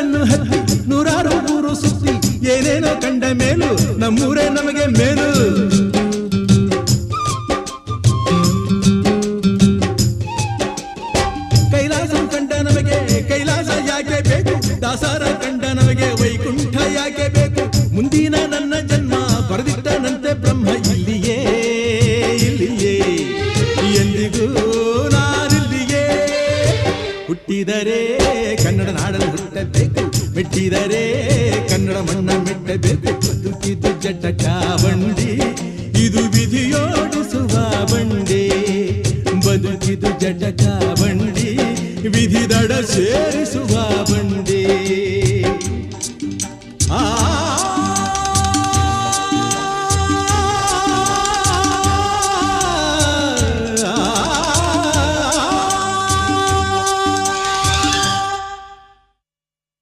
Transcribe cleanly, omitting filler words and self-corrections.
ಬೆನ್ನು ಹತ್ತಿ ನೂರಾರು ಊರು ಸುತ್ತಿ ಏನೇನೋ ಕಂಡ ಮೇಲು ನಮ್ಮೂರೇ ನಮಗೆ ಮೇಲು. ಕೈಲಾಸ ಕಂಡ ನಮಗೆ ಕೈಲಾಸ ಯಾಕೆ ಬೇಕು, ದಾಸರ ಕಂಡ ನಮಗೆ ವೈಕುಂಠ ಯಾಕೆ ಬೇಕು. ಮುಂದಿನ ನನ್ನ ಜನ್ಮ ಬರೆದಿಟ್ಟನಂತೆ ಬ್ರಹ್ಮ ಇಲ್ಲಿಯೇ ಇಲ್ಲಿಯೇ ಎಂದಿಗೂ ನಾನಿಲ್ಲಿಯೇ. ಹುಟ್ಟಿದರೆ ಕನ್ನಡ ನಾಡಲು ಹುಟ್ಟಬೇಕು, ಮೆಟ್ಟಿದರೆ ಕನ್ನಡ ಮಣ್ಣ ಮೆಟ್ಟಬೇಕು. ಬದುಕಿದು ಜಟಕ ಬಂಡಿ, ಇದು ವಿಧಿಯೋಡಿಸುವ ಬಂಡಿ. ಬದುಕಿದು ಜಟಕ ಬಂಡಿ, ವಿಧಿ ದಡ ಸೇರಿಸುವ ಬಂಡಿ.